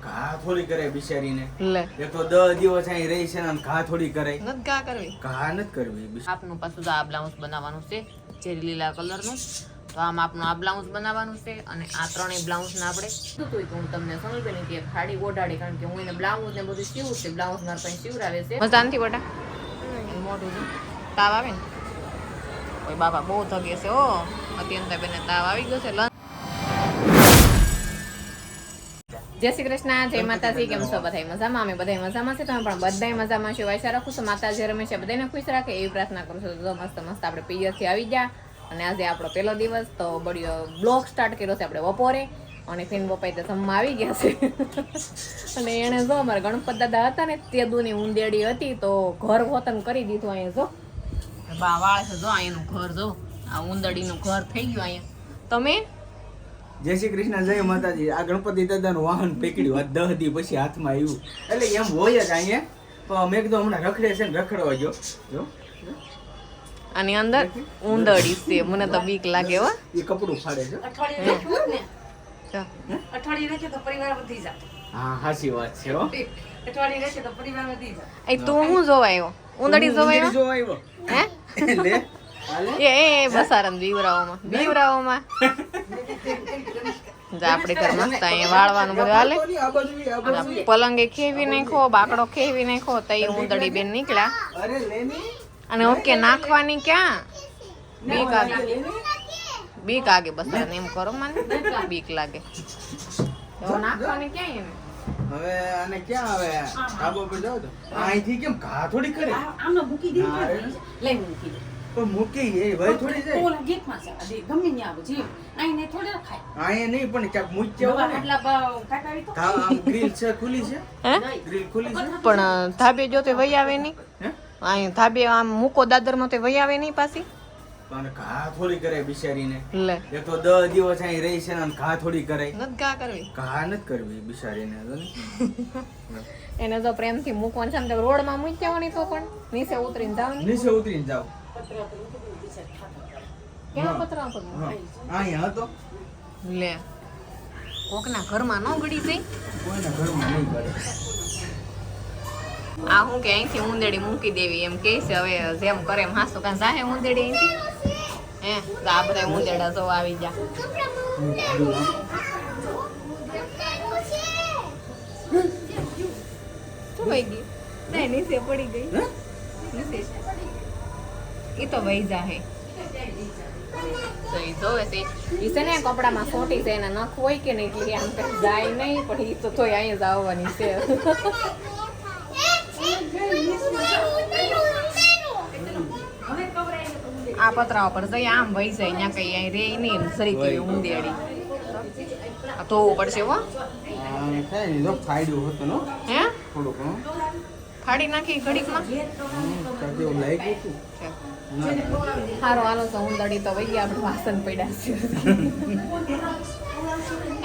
ઘા થોડી કરે બિચારીને લે એ તો 10 દિવસ અહીં રહી છે ને ઘા થોડી કરે નત ઘા કરવી ઘા નથી કરવી આપનું પાછું આ બ્લાઉઝ બનાવવાનું છે ચેરી લીલા કલરનું તો આમ આપનું આ બ્લાઉઝ બનાવવાનું છે અને આ ત્રણેય બ્લાઉઝ ને આપણે કીધું તો હું તમને સોનલબેન કે ખાડી ઓઢાડી કારણ કે હું એને બ્લાઉઝ ને બધું સીવું છે બ્લાઉઝ મારા પાસે સીવરાવે છે મજા નથી બટા મોટું છે તાવ આવે ને ઓય બાપા બહુ થગે છે ઓ અત્યંત બેને તાવ આવી ગયો છે જય શ્રી કૃષ્ણ જય માતાજી કેમ છો બધા મજામાં અમે બધા મજામાં છે તમે પણ બધા મજામાં છો આશા રાખું છું માતાજી રમેશ બધાને ખુશ રાખે એવી પ્રાર્થના કરું છું તો મસ્ત મસ્ત આપણે પિયરથી આવી ગયા અને આજે આપણો પહેલો દિવસ તો બળ્યો બ્લોગ સ્ટાર્ટ કર્યો છે આપણે બપોરે અને ફીન બપાઈ તો જમવા આવી ગયા છે અને એણે જો અમારા ગણપત દાદા હતા ને તે દૂની ઊંદેડી હતી તો ઘર વતન કરી દીધું અહીંયા જો બા વાળ છે જો અહીંયાનું ઘર જો આ ઊંદડીનું ઘર થઈ ગયું અહીંયા તમે જય શ્રી કૃષ્ણ જય માતાજી આ ગણપતિ દાદાનું વાહન પકડ્યું આ 10 દી પછી હાથમાં આવ્યું એટલે એમ હોય જ અહીંયા પણ મેં કીધું હમણાં રખડે છે ને રખડવા જો જો આની અંદર ઊંદડી છે મને તો બીક લાગે હો એ કપડું ફાડે છે અઠવાડિયે રહેશે તો પરિવાર વધી જાય. હા સાચી વાત છે હો અઠવાડિયે રહેશે તો પરિવાર વધી જાય. એ તું હું જોવાયો ઊંદડી જોવાયો જો આવ્યો હે લે હાલે એ બસારમ બીવરાઓમાં જા આપણે ઘર મસ્ત અહીંયા વાળવાનું બધું હાલે આ બાજુ પલંગે ખેવી નાખો બાકડો ખેવી નાખો તો એ ઊંદડી બેન નીકળ્યા અરે લેની અને ઓકે નાખવાની ક્યાં બીક આગે બસ એમ કરો મને બીક લાગે તો નાખવાની ક્યાં એને હવે આને ક્યાં આવે ધાબા પર જાવ તો અહીંથી કેમ ઘા થોડી કરે આમને મૂકી દે લઈ મૂકી દે તો મૂકી એ ભાઈ થોડી જાય ઓલા ગેટમાં છે આ દે ગમે ત્યાં આવે જીવ આઈને થોડે ખાય અહીંયા નહીં પણ ક્યાંક મૂક્યા હોય ને આટલા કાકાવી તો આમ ગ્રીલ છે ખુલી છે હે ગ્રીલ ખુલી છે પણ ધાબે જો તે વહી આવે નહીં હે અહીં ધાબે આમ મૂકો દાદરમાં તે વહી આવે નહીં પાછી પણ ઘા થોડી કરે બિચારીને લે એ તો 10 દિવસ અહીં રહી છે ને ઘા થોડી કરે નત ઘા કરવી ઘા નથી કરવી બિચારીને જો ને. એને જો પ્રેમથી મૂકવાનું છે ને તો રોડમાં મૂકી દેવાની તો પણ નીચે ઉતરીને જવાનું નીચે ઉતરીને જાવ ક્યાં પતરા પર હા અહીંયા હતો લે કોકના ઘરમાં ન ગળી જઈ કોઈના ઘરમાં નહીં કરે આ હું કે અહીંથી ઊંદેડી મૂકી દેવી એમ કે છે હવે જેમ કરે એમ હાસુ કાં જાહે ઊંદેડી અહીંથી હે તો આ બધા ઊંદેડા જો આવી જા શું વહી ગઈ નહીં નીચે પડી ગઈ નીચે ઈ તો વહી જાહે તો ઈ જોવે છે ઈ છે ને કપડામાં સોટી છે એને નખ હોય કે નહીં એટલે આમ કઈ જાય નહીં પણ ઈ તો તોય અહીંયા જ આવવાની છે આ પતરા ઉપર જઈ આમ વહી જાય ત્યાં કઈ અહીં રે નહીં સરી ગઈ ઊંદેડી ધોવું પડશે હો થાય ને જો ફાડ્યું હતું નો હે થોડું ઘણું ફાડી નાખી ઘડીકમાં કાંઈ એવું લાગ્યું હતું સારું હાલો તો ઊંદડી તો વહી ગયા આપણે વાસણ પડ્યા છે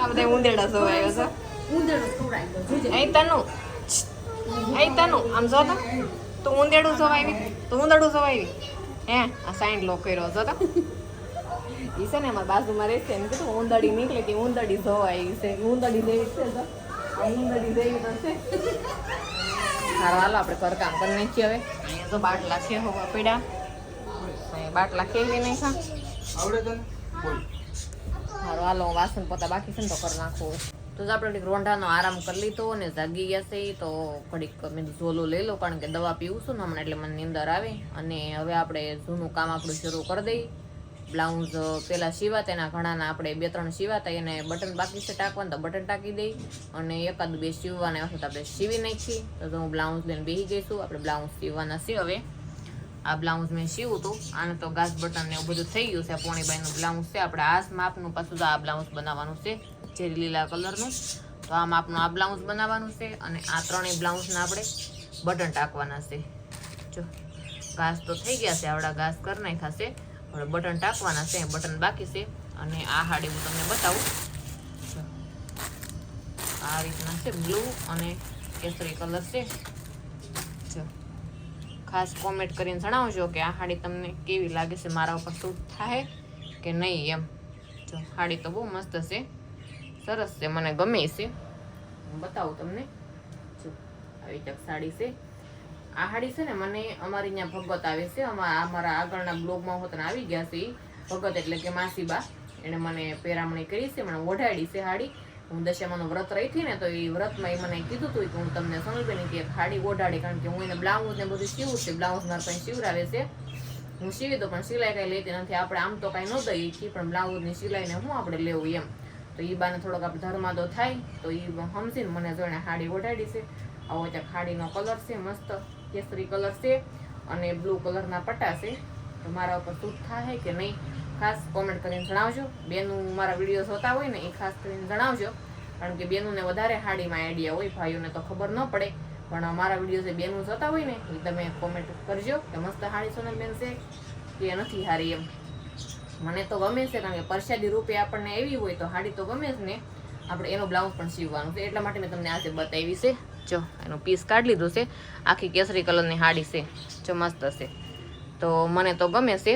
આ બધા ઊંદેડા જોવાયો છે ઊંધેડો ખવડાવી દો જોજે અહીં તનું આમ જો તો તું ઊંદેડું જોવાવી તું ઊંદડું જોવાવી હે આ સાઈડ લો કર્યો જો તો ઈ છે ને અમારા બાજુમાં રહેશે એમ કીધું ઊંદડી નીકળે કે ઊંદડી જોવાય છે ઊંદડી જેવી છે તો આ ઊંદડી જેવી તો છે સારું હાલો આપણે ઘરકામ કરી નાખીએ હવે અહીંયા તો બાટલા છે હોવા પડ્યા અહીંયા બાટલા કેવી નહીં ખા આવડે તને બોલ સારું હાલો વાસણ પોતા બાકી છે ને તો કરી નાખવું તો આપણે ઘડીક રોંઢાનો આરામ કરી લીધો ને જાગી ગયા છે તો ઘડીક મેં ઝોલું લઈ લો કારણ કે દવા પીવું છું ને હમણાં એટલે મને નીંદર આવે અને હવે આપણે જૂનું કામ આપણું શરૂ કરી દઈએ બ્લાઉઝ પેલા સીવાતા એના ઘણાના આપણે 2-3 સીવાતા એને બટન બાકી છે ટાંકવાનું તો બટન ટાંકી દઈ અને 1-2 સીવવાના હશે તો આપણે સીવી નાખીએ તો હું બ્લાઉઝ લઈને બેસી જઈશું આપણે બ્લાઉઝ સીવવાના છે હવે આ બ્લાઉઝ મેં સીવું હતું આને તો ગાસ બટન ને એવું બધું થઈ ગયું છે આ પોણીબાઈનું બ્લાઉઝ છે આપણે આ માપનું પાછું તો આ બ્લાઉઝ બનાવવાનું છે ચેરી લીલા કલરનું તો આ માપનું આ બ્લાઉઝ બનાવવાનું છે અને આ ત્રણેય બ્લાઉઝને આપણે બટન ટાંકવાના છે જો ઘાસ તો થઈ ગયા છે આવડા ઘાસ કરી નાખ્યા છે હવે બટન ટાંકવાના છે બટન બાકી છે અને આ હાડી હું તમને બતાવું આ રીતના છે બ્લુ અને કેસરી કલર છે જો ખાસ કોમેન્ટ કરીને જણાવજો કે આ હાડી તમને કેવી લાગે છે મારા ઉપર સૂટ થાય કે નહીં એમ જો હાડી તો બહુ મસ્ત છે સરસ છે મને ગમે છે હું બતાવું તમને. જો આવી તક સાડી છે. આ સાડી છે ને મને અમારી ત્યાં ભગત આવે છે, અમારા આગળના બ્લોગમાં હોત આવી ગયા છે. ભગત એટલે કે માસીબા, એને મને પેરામણી કરી છે, મને ઓઢાડી છે સાડી. હું દશામાનું વ્રત રહી હતી ને, તો એ વ્રતમાં એ મને કીધું હતું કે હું તમને સોનલબેન કે સાડી ઓઢાડી, કારણ કે હું એને બ્લાઉઝ ને બધું સીવું છે. બ્લાઉઝ મારા પાસે સીવડાવે છે, હું સીવી દઉં, પણ સિલાઈ કઈ લેતી નથી. આપણે આમ તો કઈ ન દઈએ છીએ, પણ બ્લાઉઝની સિલાઈને હું આપણે લેવું એમ. તો એ બાને થોડોક આપણે ધર્માદો થાય, તો એ સમજીને મને જોઈને સાડી ઓઢાડી છે. આવો ત્યાં સાડીનો કલર છે, મસ્ત કેસરી કલર છે અને બ્લુ કલરના પટ્ટા છે. તો મારા ઉપર સૂટ થાય કે નહીં, ખાસ કોમેન્ટ કરીને જણાવજો. બેનું મારા વિડીયો જોતા હોય ને એ ખાસ કરીને જણાવજો, કારણ કે બેનુંને વધારે સાડીમાં આઈડિયા હોય, ભાઈઓને તો ખબર ન પડે. પણ મારા વિડીયો જે બેનું જોતા હોય ને એ તમે કોમેન્ટ કરજો કે મસ્ત સાડી સોનલબેન છે કે નથી સારી એમ. મને તો ગમે છે, કારણ કે પ્રસાદી રૂપે આપણને એવી હોય તો સાડી તો ગમે જ ને. આપણે એનો બ્લાઉઝ પણ સીવવાનું છે, એટલા માટે મેં તમને આજે બતાવી છે. જો એનું પીસ કાઢી લીધું છે, આખી કેસરી કલરની સાડી છે, જો મસ્ત છે. તો મને તો ગમે છે,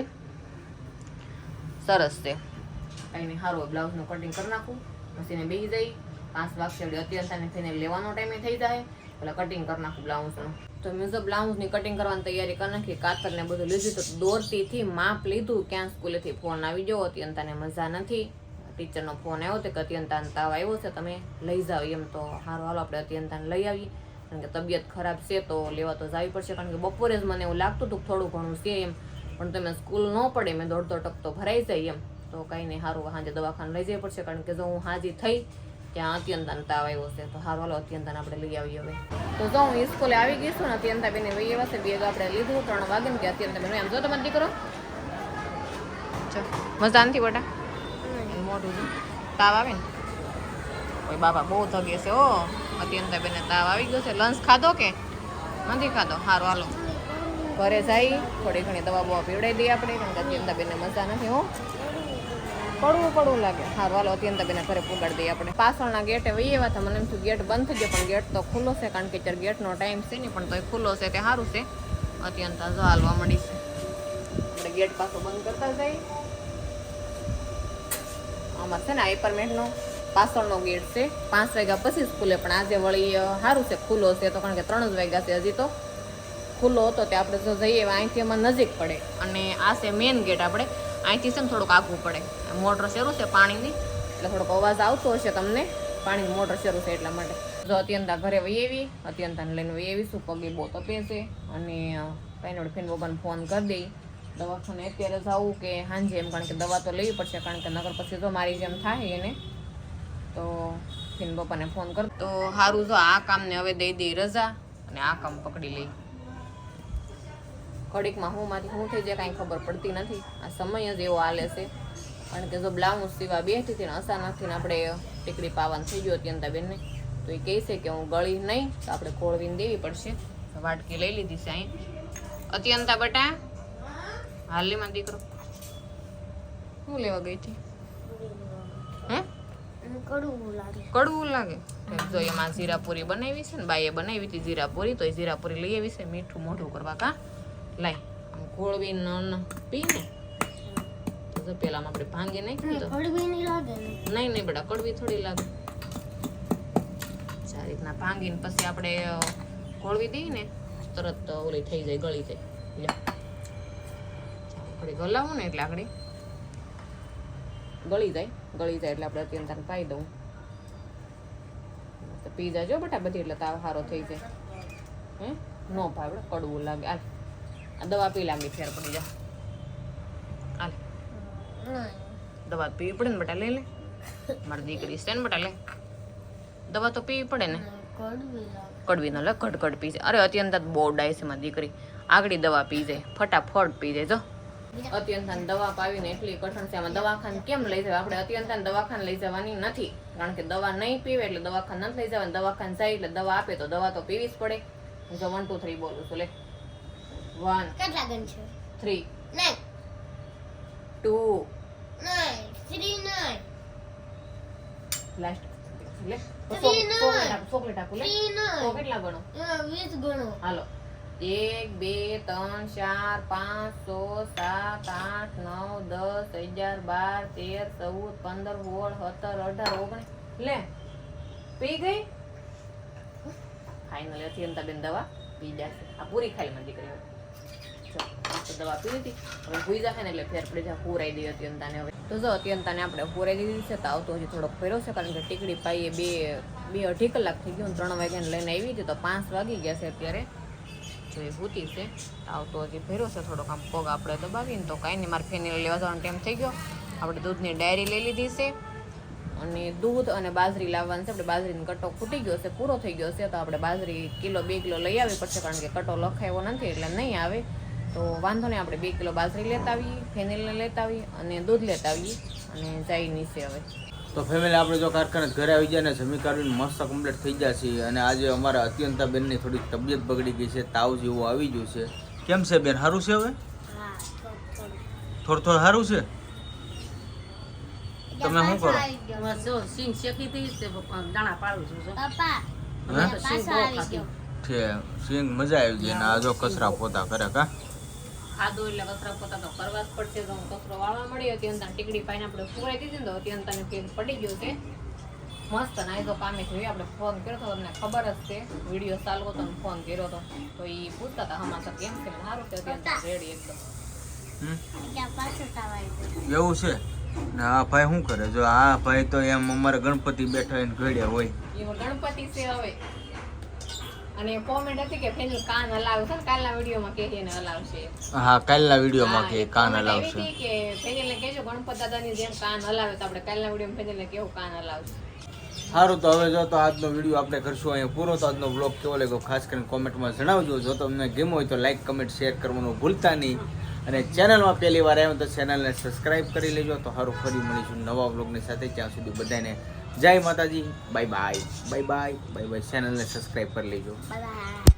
સરસ છે. કંઈ નહીં, સારું બ્લાઉઝનું કટિંગ કરી નાખું, મશીને બેસી જાય. 5 વાગશે અત્યંતાને થઈને લેવાનો ટાઈમે થઈ જાય, એટલે કટિંગ કરી નાખું બ્લાઉઝનું. તો મેં જો બ્લાઉઝની કટિંગ કરવાની તૈયારી કરી નાખી, કાતર ને બધું લીધું, તો દોરતીથી માપ લીધું. ક્યાં સ્કૂલેથી ફોન આવી ગયો, અત્યંતાને મજા નથી. ટીચરનો ફોન આવ્યો હતો કે અત્યંતાને તાવ આવ્યો છે, તમે લઈ જાઓ એમ. તો સારું હાલો આપણે અત્યંતાને લઈ આવીએ, કારણ કે તબિયત ખરાબ છે તો લેવા તો જવી પડશે. કારણ કે બપોરે જ મને એવું લાગતું હતું થોડું ઘણું છે એમ, પણ તમે સ્કૂલ ન પડે, મેં દોડતો ટકતો ભરાઈ જાય એમ. તો કંઈ નહીં, સારું સાંજે દવાખાને લઈ જવી પડશે, કારણ કે જો હું હાજી થઈ ત્યાં અત્યંતાને તાવ આવ્યો છે. તો સારું હાલો અત્યંતાને આપણે લઈ આવીએ હવે. તો જો હું સ્કૂલે આવી ગઈ છું ને, અત્યંતા બેને લઈ આવ્યા છે. બેગ આપણે લીધું 3 વાગે ને, કે અત્યંતા બેન એમ જો તમારો દીકરો મજા નથી બેટા, મોટું છે તાવ આવે ને. કોઈ બાપા બહુ થગે છે. ઓ અત્યંતા બેને તાવ આવી ગયો છે. લંચ ખાધો કે નથી ખાધો? સારું હાલો ઘરે જઈ થોડી ઘણી દવા બવા પીવડાવી દઈએ આપણે, કારણ કે અત્યંતા બેને મજા નથી. હો કડવું લાગે. સારું હાલો અત્યંતા બેને ઘરે પુગાડી દઈએ આપણે. પાછળના ગેટે વહી આવ્યા હતા, મને એમ થયું ગેટ બંધ થઈ ગયો, પણ ગેટ તો ખુલ્લો છે, કારણ કે અત્યારે ગેટનો ટાઈમ છે નહીં, પણ તો એ ખુલ્લો છે તે સારું છે. અત્યંતા જો હાલવા મળી છે, આપણે ગેટ પાછો બંધ કરતા જઈએ. અમારે છે ને એપાર્ટમેન્ટનો પાછળનો ગેટ છે, 5 વાગ્યા પછી સ્કૂલે, પણ આજે વળી સારું છે ખુલ્લો છે. તો કારણ કે 3 જ વાગ્યા છે, હજી તો ખુલ્લો હતો તે આપણે જો જઈએ અહીંથી એમાં નજીક પડે. અને આ છે મેઇન ગેટ, આપણે અહીંથી છે ને થોડુંક આગવું પડે. મોટર શરૂ છે પાણીની, એટલે થોડોક અવાજ આવતો હશે તમને, પાણીની મોટર શરૂ છે એટલા માટે. જો અત્યંતા ઘરે વહી આવી, અત્યંતાને લઈને વહી આવીશું. પગે બહુ તપે છે, અને કાંઈ ફેન બાબાને ફોન કરી દઈ દવાખાને અત્યારે જવું કે સાંજે એમ, કારણ કે દવા તો લેવી પડશે, કારણ કે નગર પછી જો મારી જેમ થાય એને. તો ફીન પપ્પાને ફોન કર. તો સારું, જો આ કામને હવે દઈ દઈ રજા, અને આ કામ પકડી લઈ. ઘડીકમાં હું માંથી શું થઈ જાય કાંઈ ખબર પડતી નથી. આ સમય જ એવો હાલે છે, કારણ કે જો બ્લાઉઝ સીવા બેઠી હતી ને અચાનકથી આપણે ટીકડી પાવાનું થઈ ગયું અત્યંતા બેનને. તો એ કહે છે કે હું ગળી નહીં, તો આપણે ખોળવીને દેવી પડશે. વાટકી લઈ લીધી છે અહીં. અત્યંતા બેટા હાલીમાં દીકરો શું લેવા ગઈ હતી? હે કડવું લાગે. જો એમાં જીરાપુરી બનાવી છે ને, બાઈએ બનાવી હતી જીરાપુરી, તો એ જીરાપુરી લઈ આવી છે મીઠું મોઢું કરવા. કા લાય આમ ખોળવી પી ને, તો પેલામાં આપણે ભાંગી નાખી તો નહીં બેટા કડવી થોડી લાગે. આ રીતના ભાંગીને પછી આપણે ખોળવી દઈએ ને, તરત ઓલી થઈ જાય, ગળી જાય. ઘડી ગલાવું ને એટલે આગળ ગળી જાય એટલે આપણે અત્યંતાને પાઈ દઉં. તો પી જાજો બેટા બધી, એટલે તાવ સારો થઈ જાય. હે નો ભાવે કડવું લાગે. આ દવા પી લાંબી ફેર પડી જાય. હાલ દવા પીવી પડે ને બેટા, લઈ લે મારી દીકરી છે ને બેટા, લે દવા તો પીવી પડે ને. કડવી ના લે, કડકડ પી જાય. અરે અત્યંતા બહુ ડાય છે મારી દીકરી, આગળ દવા પી જાય, ફટાફટ પી જાય. જો અત્યંતાને દવા પાવીને એટલી કઠણ છે. આમાં દવાખાને કેમ લઈ જવા? આપણે અત્યંતાને દવાખાને લઈ જવાની નથી, કારણ કે દવા નહીં પીવે એટલે દવાખાને નથી લઈ જવાની. દવાખાને જાય એટલે દવા આપે તો દવા તો પીવી જ પડે. હું જો 1 2 3 બોલું છું, લે 1 કેટલા ગણ છે? 3 9 2 9 3 9 લાસ્ટ લે ચોકલેટ આપું લે. 3 તો કેટલા ગણો? 20 ગણો. હાલો 1 2 3 4 5 6 7 8 9 10 11 12 13 14 15 16 17 18 19 લે પી ગઈ. ફાઇનલી અત્યંતા બેન દવા પી જશે. આ પૂરી ખાલી મારી દીકરી હવે. જો તો દવા પી લીધી, હવે ભૂઈ જશે ને એટલે ફેર પડી જાય. પૂરાઈ દઈએ અત્યંતાને હવે. તો જો અત્યંતાને આપણે પૂરાઈ દીધી છે. તો આવતો હજી થોડોક ફેરો છે, કારણ કે ટીકડી પાઈએ બે અઢી કલાક થઈ ગયું. 3 વાગ્યાને લઈને આવી હતી તો 5 વાગી ગયા છે અત્યારે. જો એ ભૂતી છે, આવતો હજી ફેરો છે થોડોક. આમ પગ આપણે દબાવીને તો કાંઈ નહીં. મારે ફેનિલ લેવા જવાનો ટાઈમ થઈ ગયો. આપણે દૂધની ડાયરી લઈ લીધી છે અને દૂધ અને બાજરી લાવવાની છે. આપણે બાજરીનો કટો ફૂટી ગયો છે, પૂરો થઈ ગયો છે. તો આપણે બાજરી 1-2 કિલો લઈ આવી પડશે, કારણ કે કટો લખાયો નથી એટલે નહીં આવે. તો વાંધો નહીં, આપણે 2 કિલો બાજરી લેતા આવીએ, ફેનિલને લેતા આવીએ અને દૂધ લેતા આવીએ અને જાય નીચે હવે. તો ફેમિલી આપણે જો કારખાને ઘરે આવી જાય ને જમી કાઢીને મસ્ત કમ્પ્લીટ થઈ ગયા છીએ. અને આજે અમારા અત્યંતા બેનની થોડીક તબિયત બગડી ગઈ છે, તાવ જેવું આવી ગયું છે. કેમ છે બેન, સારું છે હવે? થોડું સારું છે. તમે શું કરો? જો સિંગ શેકી હતી તે દાણા પાડું છું જો. છે સિંગ મજા આવી ગઈ. ને આ જો કચરા પોતા કરે કા ખાધું એટલે કચરા પોતા તો કરવા જ પડશે. તો કચરો વાળવા મળી અત્યંતા ટીકડી પાઈને આપણે પૂરાઈ દીધી ને તો અત્યંતાને ફેર પડી ગયો છે મસ્ત. ના તો કામે જોઈએ. આપણે ફોન કર્યો તો તમને ખબર જ છે, વિડીયો ચાલવો તો ફોન કર્યો તો એ પૂછતા હતા હમાસા કેમ છે. સારું છે અત્યંતા રેડી એકદમ. એવું છે ને આ ભાઈ શું કરે? જો આ ભાઈ તો એમ અમારે ગણપતિ બેઠા એને ઘડ્યા હોય. એમાં ગણપતિ છે હવે. અને કોમેન્ટ હતી કે ફેનિલ કાન હલાવે છે ને, કાલના વિડીયોમાં કે એને હલાવશે. હા, કાલના વિડીયોમાં કે કાન હલાવશે. એવી હતી કે ફેનિલને કહેજો ગણપત દાદાની જેમ કાન હલાવે. તો આપણે કાલના વિડીયોમાં ફેનિલને કેવું કાન હલાવશે. સારું, તો હવે જો તો આજનો વિડીયો આપણે કરશું અહીંયા પૂરો. તો આજનો બ્લોગ કેવો લાગ્યો ખાસ કરીને કોમેન્ટમાં જણાવજો. જો તમને ગમ્યો હોય તો લાઈક, કમેન્ટ, શેર કરવાનું ભૂલતા નહીં. અને ચેનલમાં પહેલી વાર આવ્યો તો ચેનલને સબસ્ક્રાઈબ કરી લેજો. તો સારું, ફરી મળીશું નવા બ્લોગની સાથે. ત્યાં સુધી બધાને જય માતાજી. Bye bye. ચેનલને સબસ્ક્રાઈબ કરી લેજો. બાય.